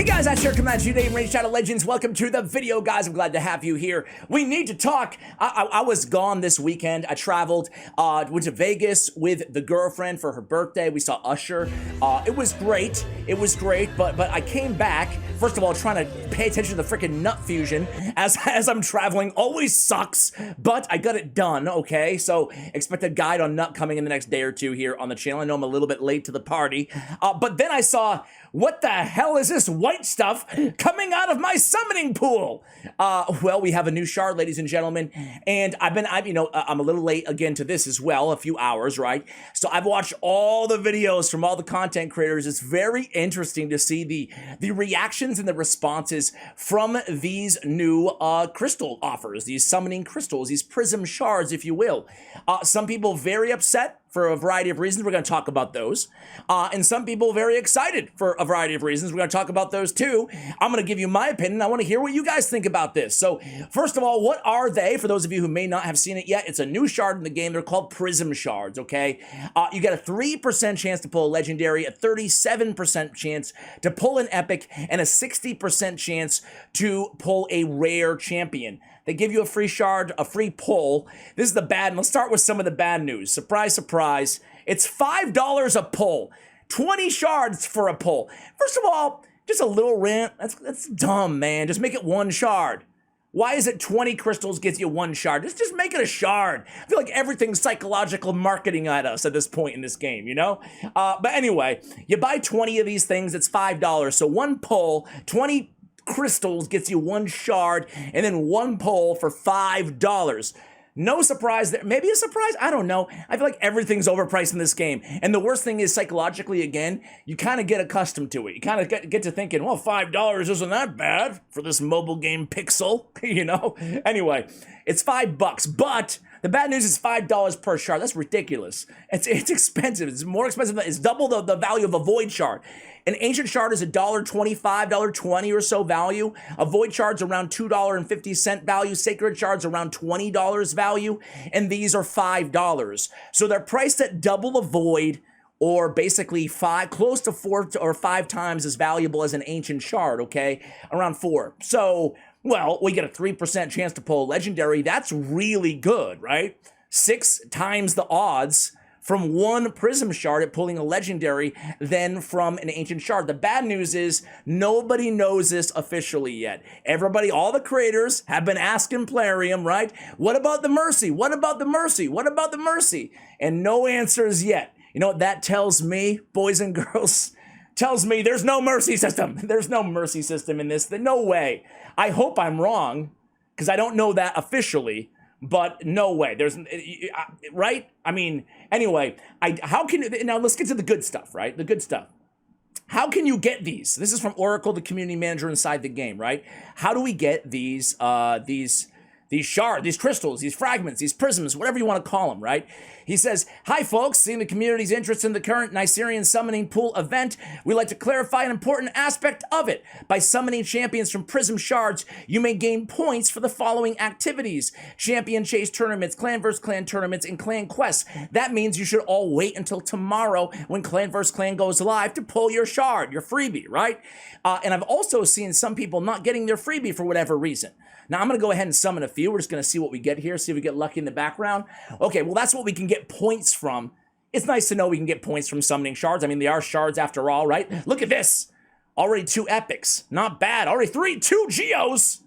Hey guys, that's your Comanche today in Raid Shadow Legends. Welcome to the video, guys. I'm glad to have you here. We need to talk. I was gone this weekend. I traveled, went to Vegas with the girlfriend for her birthday. We saw Usher. It was great. It was great, but I came back. First of all, trying to pay attention to the freaking nut fusion as I'm traveling always sucks, but I got it done, okay? So expect a guide on nut coming in the next day or two here on the channel. I know I'm a little bit late to the party, but then I saw, what the hell is this white stuff coming out of my summoning pool? Well, we have a new shard, ladies and gentlemen, and I'm a little late again to this as well, a few hours, right? So I've watched all the videos from all the content creators. It's very interesting to see the reactions and the responses from these new crystal offers, these summoning crystals, these prism shards, if you will. Some people very upset for a variety of reasons. We're going to talk about those. And some people very excited for a variety of reasons. We're going to talk about those too. I'm going to give you my opinion. I want to hear what you guys think about this. So first of all, what are they? For those of you who may not have seen it yet, it's a new shard in the game. They're called Prism Shards, okay? You get a 3% chance to pull a legendary, a 37% chance to pull an epic, and a 60% chance to pull a rare champion. They give you a free shard, a free pull. This is the bad. Let's start with some of the bad news. Surprise, surprise. It's $5 a pull. 20 shards for a pull. First of all, just a little rant. That's dumb, man. Just make it one shard. Why is it 20 crystals gets you one shard? Just make it a shard. I feel like everything's psychological marketing at us at this point in this game, you know? But anyway, you buy 20 of these things, it's $5. So one pull, 20 crystals gets you one shard, and then one pull for $5. No surprise there. Maybe a surprise? I don't know. I feel like everything's overpriced in this game. And the worst thing is, psychologically, again, you kind of get accustomed to it. You kind of get to thinking, well, $5 isn't that bad for this mobile game pixel, you know? Anyway, it's $5, but the bad news is $5 per shard. That's ridiculous. It's expensive. It's more expensive. It's double the value of a void shard. An ancient shard is $1.25, $1.20 or so value. A void shard's around $2.50 value. Sacred shards around $20 value. And these are $5. So they're priced at double a void, or basically close to 4 or 5 times as valuable as an ancient shard, okay? Around 4. So, well, we get a 3% chance to pull a legendary. That's really good, right? 6 times the odds from one prism shard at pulling a legendary than from an ancient shard. The bad news is nobody knows this officially yet. Everybody, all the creators have been asking Plarium, right? What about the Mercy? What about the Mercy? What about the Mercy? And no answers yet. You know what that tells me, boys and girls? Tells me there's no mercy system. There's no mercy system in this. No way. I hope I'm wrong, because I don't know that officially. But no way. There's, right? I mean, anyway, now let's get to the good stuff, right? The good stuff. How can you get these? This is from Oracle, the community manager inside the game, right? How do we get these shards, these crystals, these fragments, these prisms, whatever you want to call them, right? He says, hi folks, seeing the community's interest in the current Nicerian summoning pool event, we'd like to clarify an important aspect of it. By summoning champions from Prism Shards, you may gain points for the following activities: champion chase tournaments, clan vs. clan tournaments, and clan quests. That means you should all wait until tomorrow when clan vs. clan goes live to pull your shard, your freebie, right? And I've also seen some people not getting their freebie for whatever reason. Now, I'm going to go ahead and summon a few. We're just going to see what we get here, see if we get lucky in the background. Okay, well, that's what we can get points from. It's nice to know we can get points from summoning shards. I mean, they are shards after all, right? Look at this. Already 2 epics. Not bad. Already 2 geos.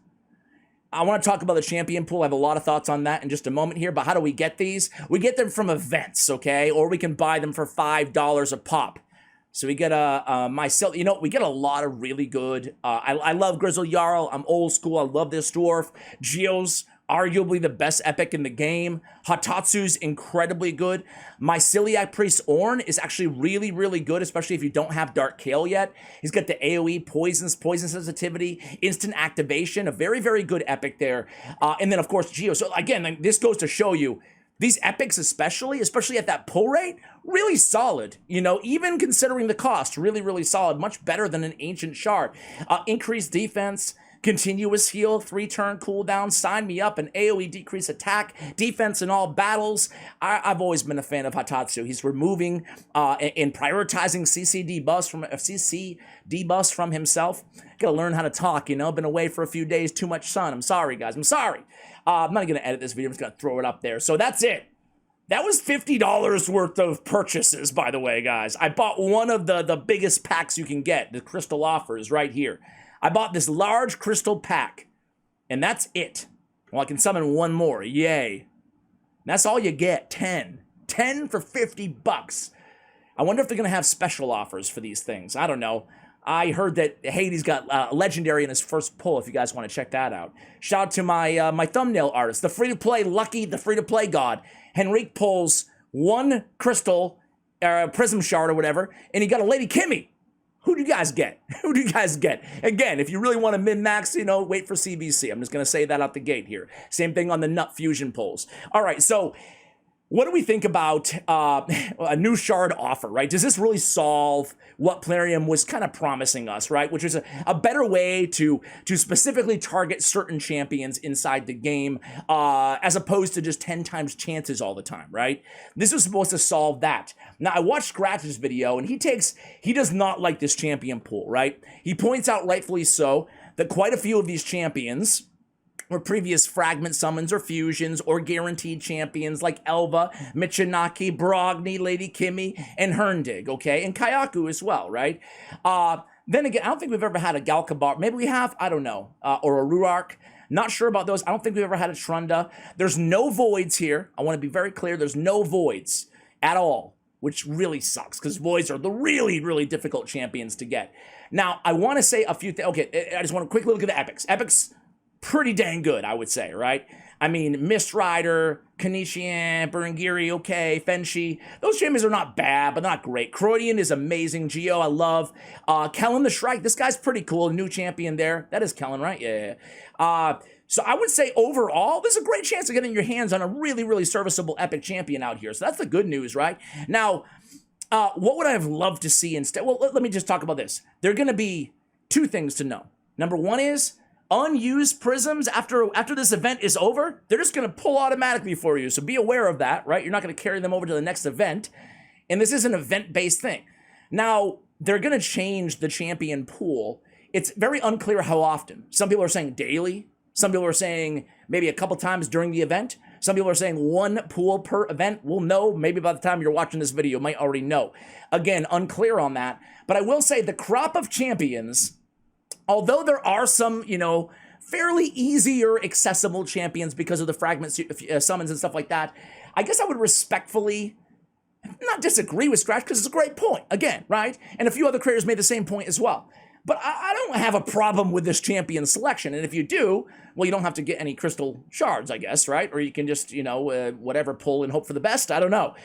I want to talk about the champion pool. I have a lot of thoughts on that in just a moment here, but how do we get these? We get them from events, okay? Or we can buy them for $5 a pop. So we get we get a lot of really good, I love Grizzle Jarl. I'm old school. I love this dwarf. Geo's arguably the best epic in the game. Hatatsu's incredibly good. Myceliac Priest Ornn is actually really, really good, especially if you don't have Dark Kale yet. He's got the AoE poison sensitivity, instant activation, a very, very good epic there. And then, of course, Geo. So again, this goes to show you, these epics especially at that pull rate, really solid, you know, even considering the cost, really, really solid, much better than an ancient shard. Increased defense, continuous heal, 3-turn cooldown, sign me up, an AoE decrease attack, defense in all battles. I've always been a fan of Hatatsu. He's removing and prioritizing CC debuffs from himself. Gotta learn how to talk, you know, been away for a few days, too much sun. I'm sorry, guys, I'm sorry. I'm not gonna edit this video, I'm just gonna throw it up there. So that's it. That was $50 worth of purchases, by the way, guys. I bought one of the biggest packs you can get. The crystal offers right here. I bought this large crystal pack, and that's it. Well, I can summon one more. Yay. And that's all you get. 10. 10 for $50. I wonder if they're going to have special offers for these things. I don't know. I heard that Hades got legendary in his first pull, if you guys want to check that out. Shout out to my my thumbnail artist, the free-to-play Lucky, the free-to-play god. Henrique pulls one crystal, Prism Shard or whatever, and he got a Lady Kimmy. Who do you guys get? Who do you guys get? Again, if you really want to min-max, you know, wait for CBC. I'm just going to say that out the gate here. Same thing on the Nut Fusion pulls. All right, so what do we think about a new shard offer, right? Does this really solve what Plarium was kind of promising us, right? Which is a better way to specifically target certain champions inside the game as opposed to just 10 times chances all the time, right? This was supposed to solve that. Now, I watched Scratch's video, and he does not like this champion pool, right? He points out, rightfully so, that quite a few of these champions or previous fragment summons or fusions or guaranteed champions like Elva, Michinaki, Brogni, Lady Kimmy, and Herndig, okay? And Kayaku as well, right? Then again, I don't think we've ever had a Galkabar. Maybe we have, I don't know. Or a Ruark. Not sure about those. I don't think we've ever had a Trunda. There's no voids here. I want to be very clear. There's no voids at all, which really sucks because voids are the really, really difficult champions to get. Now, I want to say a few things. Okay, I just want to quickly look at the epics. Epics, pretty dang good, I would say, right? I mean, Mist Rider, Kanishien, Burengiri, okay, Fenshi. Those champions are not bad, but not great. Croydon is amazing. Geo, I love. Kellen the Shrike, this guy's pretty cool. New champion there. That is Kellen, right? Yeah. So I would say overall, there's a great chance of getting your hands on a really, really serviceable epic champion out here. So that's the good news, right? Now, what would I have loved to see instead? Well, let me just talk about this. There are going to be two things to know. Number one is unused prisms after this event is over, they're just going to pull automatically for you. So be aware of that, right? You're not going to carry them over to the next event. And this is an event-based thing. Now, they're going to change the champion pool. It's very unclear how often. Some people are saying daily. Some people are saying maybe a couple times during the event. Some people are saying one pool per event. We'll know maybe by the time you're watching this video, you might already know. Again, unclear on that. But I will say the crop of champions, although there are some, you know, fairly easier accessible champions because of the fragment summons and stuff like that, I guess I would respectfully not disagree with Scratch because it's a great point, again, right? And a few other creators made the same point as well. But I don't have a problem with this champion selection. And if you do, well, you don't have to get any crystal shards, I guess, right? Or you can just, you know, whatever, pull and hope for the best. I don't know.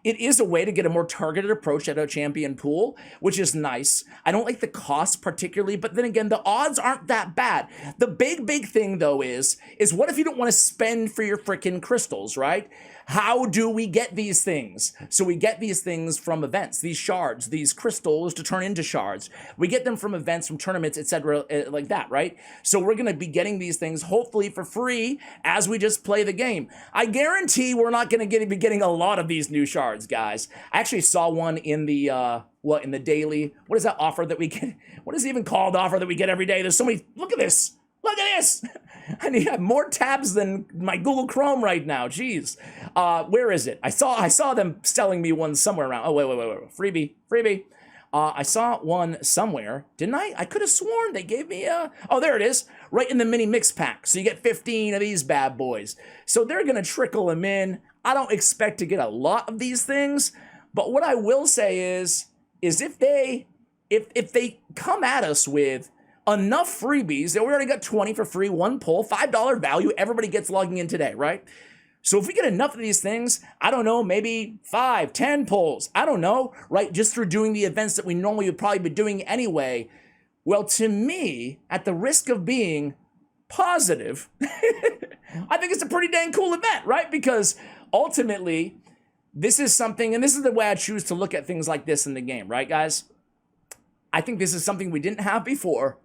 It is a way to get a more targeted approach at a champion pool, which is nice. I don't like the cost particularly, but then again, the odds aren't that bad. The big thing, though, is what if you don't want to spend for your freaking crystals, right? How do we get these things? So we get these things from events, these shards, these crystals to turn into shards. We get them from events, from tournaments, etc., like that, right? So we're going to be getting these things hopefully for free as we just play the game. I guarantee we're not going to be getting a lot of these new shards, guys. I actually saw one in the in the daily. What is that offer that we get? What is it even called, offer that we get every day? There's so many. Look at this. Look at this. I need to have more tabs than my Google Chrome right now. Jeez. Where is it? I saw them selling me one somewhere around. Oh, wait. Freebie. I saw one somewhere. Didn't I? I could have sworn they gave me oh, there it is. Right in the mini mix pack. So you get 15 of these bad boys. So they're going to trickle them in. I don't expect to get a lot of these things. But what I will say is if they come at us with enough freebies that we already got 20 for free, one pull, $5 value, everybody gets logging in today, right? So if we get enough of these things, I don't know, maybe 5, 10 pulls, I don't know, right? Just through doing the events that we normally would probably be doing anyway. Well, to me, at the risk of being positive, I think it's a pretty dang cool event, right? Because ultimately, this is something, and this is the way I choose to look at things like this in the game, right, guys? I think this is something we didn't have before.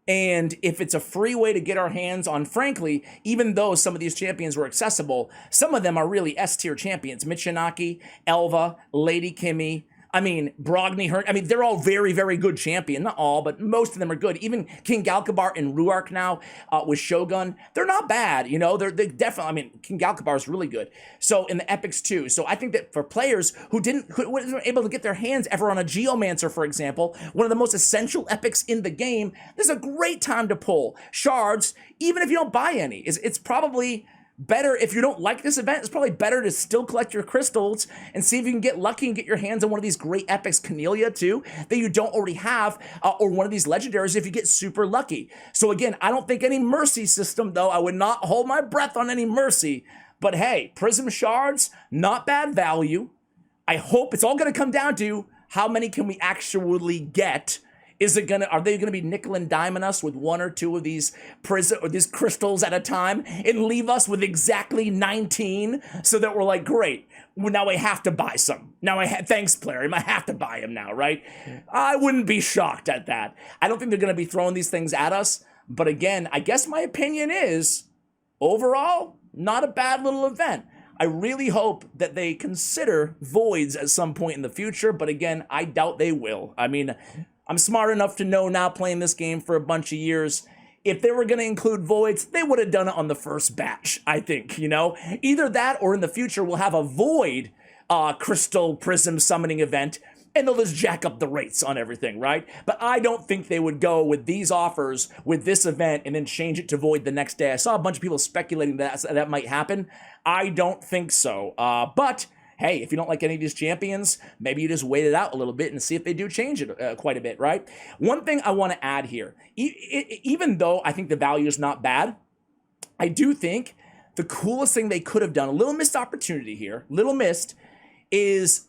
And if it's a free way to get our hands on, frankly, even though some of these champions were accessible, some of them are really S-tier champions. Michinaki, Elva, Lady Kimmy, I mean, Brogni, I mean, they're all very, very good champion. Not all, but most of them are good. Even King Galkabar and Ruark now with Shogun, they're not bad. You know, they definitely, I mean, King Galkabar is really good. So in the epics too. So I think that for players who weren't able to get their hands ever on a Geomancer, for example, one of the most essential epics in the game, this is a great time to pull shards, even if you don't buy any. It's probably better, if you don't like this event, it's probably better to still collect your crystals and see if you can get lucky and get your hands on one of these great epics, Cornelia too, that you don't already have, or one of these legendaries if you get super lucky. So again, I don't think any mercy system, though. I would not hold my breath on any mercy. But hey, Prism Shards, not bad value. I hope it's all going to come down to how many can we actually get. Are they gonna be nickel and diming us with one or two of these these crystals at a time and leave us with exactly 19 so that we're like, great, well, now I have to buy some. Now thanks, Plarium, I have to buy them now, right? I wouldn't be shocked at that. I don't think they're gonna be throwing these things at us, but again, I guess my opinion is, overall, not a bad little event. I really hope that they consider voids at some point in the future, but again, I doubt they will. I mean, I'm smart enough to know now, playing this game for a bunch of years, if they were going to include voids, they would have done it on the first batch, I think, you know? Either that or in the future we'll have a void crystal prism summoning event and they'll just jack up the rates on everything, right? But I don't think they would go with these offers with this event and then change it to void the next day. I saw a bunch of people speculating that might happen. I don't think so, but hey, if you don't like any of these champions, maybe you just wait it out a little bit and see if they do change it quite a bit, right? One thing I want to add here, even though I think the value is not bad, I do think the coolest thing they could have done, a little missed opportunity here, little missed, is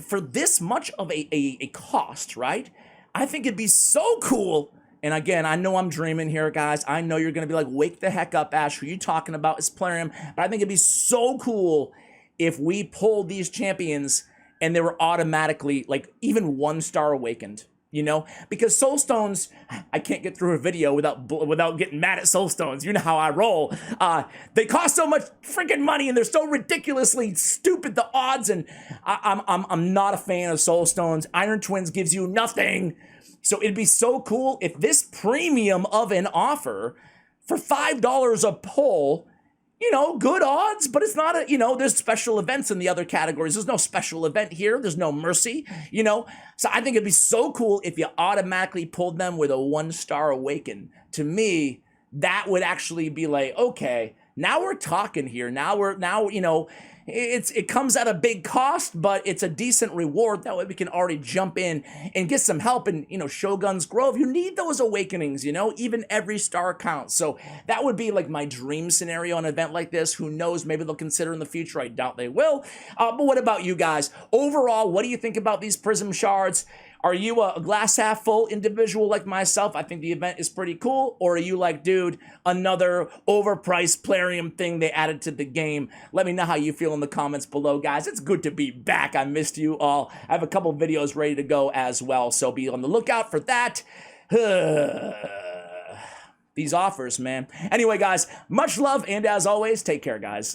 for this much of a cost, right? I think it'd be so cool. And again, I know I'm dreaming here, guys. I know you're going to be like, wake the heck up, Ash. Who are you talking about? It's Plarium. But I think it'd be so cool if we pulled these champions and they were automatically like even 1-star awakened, you know, because soulstones, I can't get through a video without getting mad at soulstones. You know how I roll. They cost so much freaking money and they're so ridiculously stupid, the odds, and I'm not a fan of soulstones. Iron Twins gives you nothing. So it'd be so cool if this premium of an offer for $5 a pull, you know, good odds, but it's not there's special events in the other categories. There's no special event here. There's no mercy, you know? So I think it'd be so cool if you automatically pulled them with a 1-star awaken. To me, that would actually be like, okay, now we're talking here. Now, you know, it comes at a big cost, but it's a decent reward. That way we can already jump in and get some help. And, you know, Shogun's Grove, you need those awakenings, you know, even every star counts. So that would be like my dream scenario on an event like this. Who knows? Maybe they'll consider in the future. I doubt they will. But what about you guys? Overall, what do you think about these Prism Shards? Are you a glass half full individual like myself? I think the event is pretty cool. Or are you like, dude, another overpriced Plarium thing they added to the game? Let me know how you feel in the comments below, guys. It's good to be back. I missed you all. I have a couple videos ready to go as well, so be on the lookout for that. These offers, man. Anyway, guys, much love, and as always, take care, guys.